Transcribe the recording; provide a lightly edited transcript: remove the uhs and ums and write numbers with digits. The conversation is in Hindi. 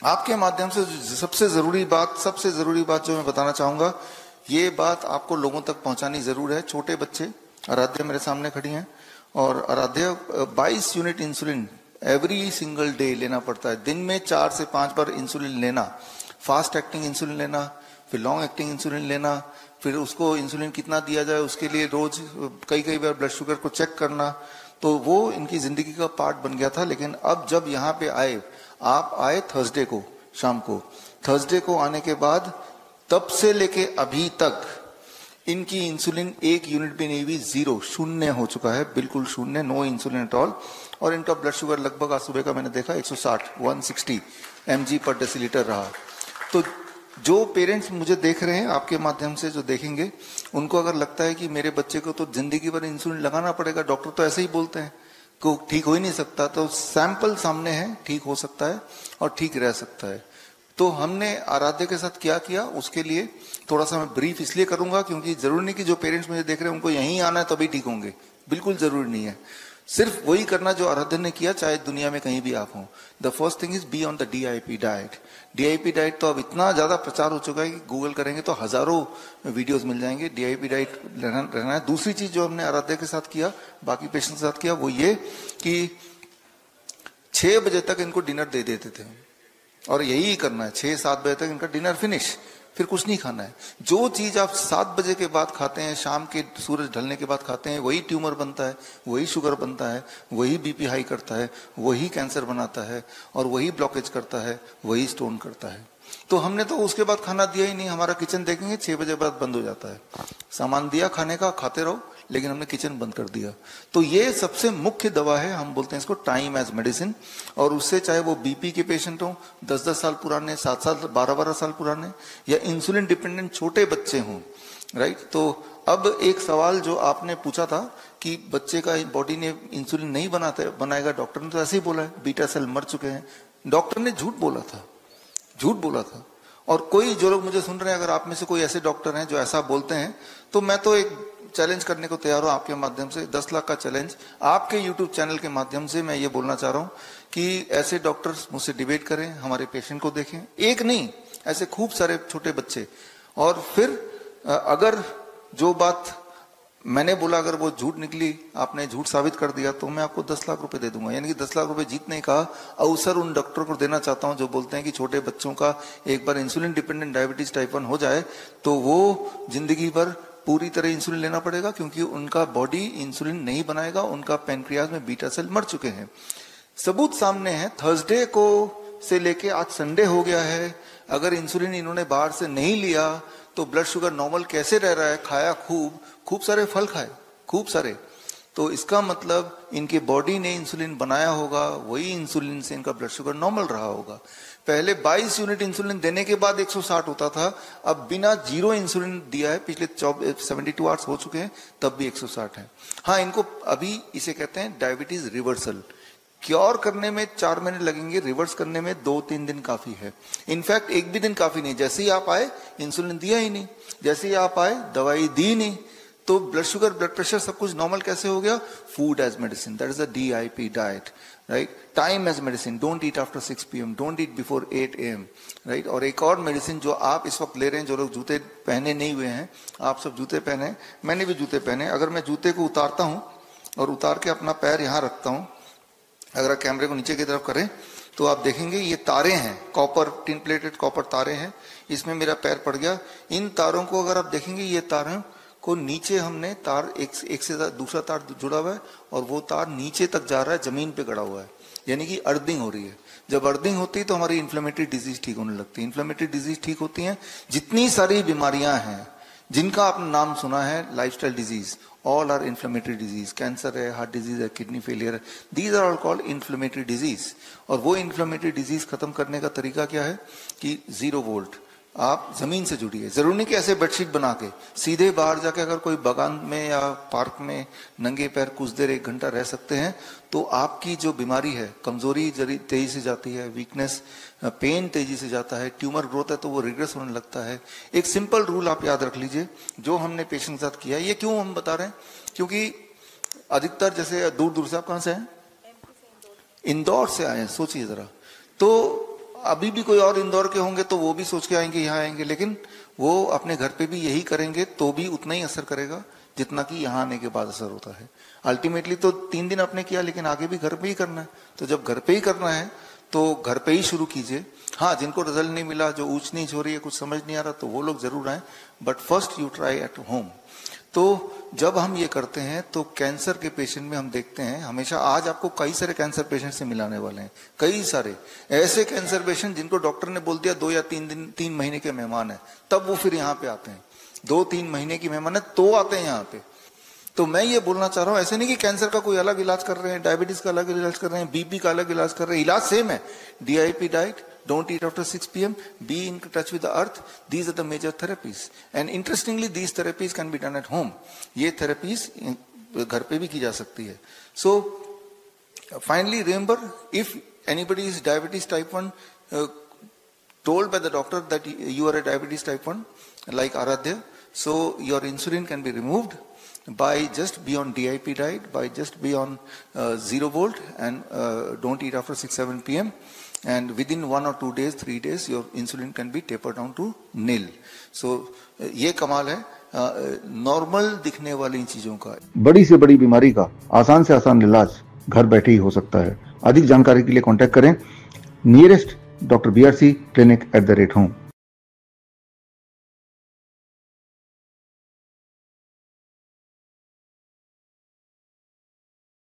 आपके माध्यम से सबसे जरूरी बात जो मैं बताना चाहूंगा, ये बात आपको लोगों तक पहुंचानी जरूर है। छोटे बच्चे, आराध्या मेरे सामने खड़ी हैं, और Aaradhya 22 unit insulin every single day लेना पड़ता है। दिन में 4 से 5 बार इंसुलिन लेना, फास्ट एक्टिंग इंसुलिन लेना, फिर लॉन्ग एक्टिंग इंसुलिन लेना, फिर उसको इंसुलिन कितना दिया जाए उसके लिए रोज कई बार ब्लड शुगर को चेक करना। तो वो इनकी जिंदगी का पार्ट बन गया था। लेकिन अब जब यहाँ पे आए, आप आए थर्सडे को शाम को, थर्सडे को आने के बाद तब से लेके अभी तक इनकी इंसुलिन 1 यूनिट भी नहीं हुई, 0 शून्य हो चुका है, बिल्कुल शून्य, नो इंसुलिन एट ऑल। और इनका ब्लड शुगर लगभग आज सुबह का मैंने देखा 160 mg पर डेसीलीटर रहा। तो जो पेरेंट्स मुझे देख रहे हैं, आपके माध्यम से जो देखेंगे, उनको अगर लगता है कि मेरे बच्चे को तो जिंदगी भर इंसुलिन लगाना पड़ेगा, डॉक्टर तो ऐसे ही बोलते हैं को ठीक हो ही नहीं सकता, तो सैंपल सामने है, ठीक हो सकता है और ठीक रह सकता है। तो हमने आराध्य के साथ क्या किया, उसके लिए थोड़ा सा मैं ब्रीफ इसलिए करूंगा क्योंकि जरूरी नहीं कि जो पेरेंट्स मुझे देख रहे हैं उनको यहीं आना है तभी ठीक होंगे, बिल्कुल जरूरी नहीं है। सिर्फ वही करना जो आराध्य ने किया, चाहे दुनिया में कहीं भी आप हो। The first thing is be on the DIP diet. DIP diet तो अब इतना ज्यादा प्रचार हो चुका है कि गूगल करेंगे तो हजारों वीडियोस मिल जाएंगे। डीआईपी डाइट रहना है। दूसरी चीज जो हमने आराध्य के साथ किया, बाकी पेशेंट के साथ किया, वो ये कि 6 बजे तक इनको डिनर दे देते थे, और यही करना है, 6-7 बजे तक इनका डिनर फिनिश, फिर कुछ नहीं खाना है। जो चीज आप 7 बजे के बाद खाते हैं, शाम के सूरज ढलने के बाद खाते हैं, वही ट्यूमर बनता है, वही शुगर बनता है, वही बीपी हाई करता है, वही कैंसर बनाता है, और वही ब्लॉकेज करता है, वही स्टोन करता है। तो हमने तो उसके बाद खाना दिया ही नहीं। हमारा किचन देखेंगे 6 बजे बाद बंद हो जाता है। सामान दिया खाने का, खाते रहो, लेकिन हमने किचन बंद कर दिया। तो ये सबसे मुख्य दवा है, हम बोलते हैं इसको टाइम एज मेडिसिन। और उससे चाहे वो बीपी के पेशेंट हो, 10-10 साल पुराने, 7 साल, 12-12 साल पुराने, या इंसुलिन डिपेंडेंट छोटे बच्चे हों, राइट। तो अब एक सवाल जो आपने पूछा था कि बच्चे का बॉडी ने इंसुलिन नहीं बनाएगा, डॉक्टर ने तो ऐसे ही बोला है, बीटा सेल मर चुके हैं। डॉक्टर ने झूठ बोला था। और कोई जो लोग मुझे सुन रहे हैं, अगर आप में से कोई ऐसे डॉक्टर हैं जो ऐसा बोलते हैं, तो मैं तो एक चैलेंज करने को तैयार हूं आपके माध्यम से, 10 लाख का चैलेंज आपके यूट्यूब चैनल के माध्यम से मैं ये बोलना चाह रहा हूं कि ऐसे डॉक्टर्स मुझसे डिबेट करें, हमारे पेशेंट को देखें, एक नहीं, ऐसे खूब सारे छोटे बच्चे। और फिर अगर जो बात मैंने बोला अगर वो झूठ निकली, आपने झूठ साबित कर दिया, तो मैं आपको 10 लाख रुपए दे दूंगा। यानी कि 10 लाख रुपए जीतने का अवसर उन डॉक्टर को देना चाहता हूं जो बोलते हैं कि छोटे बच्चों का एक बार इंसुलिन डिपेंडेंट डायबिटीज टाइप 1 हो जाए तो वो जिंदगी भर पूरी तरह इंसुलिन लेना पड़ेगा, क्योंकि उनका बॉडी इंसुलिन नहीं बनाएगा, उनका पेनक्रियाज में बीटा सेल मर चुके हैं। सबूत सामने है। थर्सडे को से लेके आज संडे हो गया है, अगर इंसुलिन इन्होंने बाहर से नहीं लिया तो ब्लड शुगर नॉर्मल कैसे रह रहा है। खाया खूब सारे फल खाए, खूब सारे, तो इसका मतलब इनके बॉडी ने इंसुलिन बनाया होगा, वही इंसुलिन से इनका ब्लड शुगर नॉर्मल रहा होगा। पहले 22 यूनिट इंसुलिन देने के बाद 160 होता था, अब बिना 0 इंसुलिन दिया है, पिछले 72 आवर्स हो चुके हैं, तब भी 160 है। हाँ, इनको अभी इसे कहते हैं डायबिटीज रिवर्सल। क्योर करने में 4 महीने लगेंगे, रिवर्स करने में 2-3 दिन काफी है। इनफैक्ट एक भी दिन काफी नहीं। जैसे ही आप आए इंसुलिन दिया ही नहीं, जैसे ही आप आए दवाई दी नहीं, तो ब्लड शुगर, ब्लड प्रेशर सब कुछ नॉर्मल कैसे हो गया। Food as medicine, that is the DIP diet, right. Time as medicine, don't eat after 6 PM, don't eat before 8 AM, right. और एक और मेडिसिन जो आप इस वक्त ले रहे हैं, जो लोग जूते पहने नहीं हुए हैं, आप सब जूते पहने, मैंने भी जूते पहने। अगर मैं जूते को उतारता हूं और उतार के अपना पैर यहां रखता हूं, अगर आप कैमरे को नीचे की तरफ करें तो आप देखेंगे ये तारे हैं, कॉपर, टिन प्लेटेड कॉपर तारे हैं, इसमें मेरा पैर पड़ गया। इन तारों को अगर आप देखेंगे, ये तारों को नीचे हमने तार एक से दूसरा तार जुड़ा हुआ है, और वो तार नीचे तक जा रहा है, जमीन पे गड़ा हुआ है, यानी कि अर्थिंग हो रही है। जब अर्थिंग होती है तो हमारी इन्फ्लेमेटरी डिजीज ठीक होने लगती है। इन्फ्लेमेटरी डिजीज ठीक होती है, जितनी सारी बीमारियां हैं जिनका आपने नाम सुना है, lifestyle disease, all are inflammatory disease, cancer है, हार्ट डिजीज है, किडनी फेलियर है, these are all called inflammatory disease। और वो inflammatory disease खत्म करने का तरीका क्या है कि 0 वोल्ट, आप जमीन से जुड़िए। जरूरी नहीं कि ऐसे बेडशीट बना के सीधे बाहर जाके अगर कोई बागान में या पार्क में नंगे पैर कुछ देर 1 घंटा रह सकते हैं, तो आपकी जो बीमारी है, कमजोरी तेजी से जाती है, वीकनेस, पेन तेजी से जाता है, ट्यूमर ग्रोथ है तो वो रिग्रेस होने लगता है। एक सिंपल रूल आप याद रख लीजिए, जो हमने पेशेंट के साथ किया है। ये क्यों हम बता रहे हैं, क्योंकि अधिकतर जैसे दूर दूर से, आप कहां से हैं? इंदौर से आए हैं, सोचिए जरा। तो अभी भी कोई और इंदौर के होंगे तो वो भी सोच के आएंगे यहाँ आएंगे, लेकिन वो अपने घर पे भी यही करेंगे तो भी उतना ही असर करेगा जितना कि यहाँ आने के बाद असर होता है। अल्टीमेटली तो 3 दिन आपने किया, लेकिन आगे भी घर पे ही करना है। तो जब घर पे ही करना है तो घर पे ही शुरू कीजिए। हाँ, जिनको रिजल्ट नहीं मिला, जो ऊंच नीच हो रही है, कुछ समझ नहीं आ रहा, तो वो लोग जरूर आए, but first you try at home. तो जब हम ये करते हैं तो कैंसर के पेशेंट में हम देखते हैं हमेशा, आज आपको कई सारे कैंसर पेशेंट से मिलाने वाले हैं, कई सारे ऐसे कैंसर पेशेंट जिनको डॉक्टर ने बोल दिया 2 या 3 महीने के मेहमान है, तब वो फिर यहाँ पे आते हैं। 2-3 महीने की मेहमान है तो आते हैं यहाँ पे। तो मैं ये बोलना चाह रहा हूँ, ऐसे नहीं कि कैंसर का कोई अलग इलाज कर रहे हैं, डायबिटीज का अलग इलाज कर रहे हैं, बीपी का अलग इलाज कर रहे हैं, इलाज सेम है। DIP diet, don't eat after 6 p.m, be in touch with the earth, these are the major therapies, and interestingly these therapies can be done at home. ये therapies घर पे भी की जा सकती है। So finally remember, if anybody is diabetes type 1, told by the doctor that you are a diabetes type 1 like Aradhya, so your insulin can be removed by just be on DIP diet, by just be on 0 volt, and don't eat after 6-7 p.m, and within 1 or 2 days, 3 days, your insulin can be tapered down to nil. So ये कमाल है नॉर्मल दिखने वाली चीजों का। बड़ी से बड़ी बीमारी का आसान से आसान इलाज घर बैठे ही हो सकता है। अधिक जानकारी के लिए कांटेक्ट करें nearest doctor BRC clinic @home।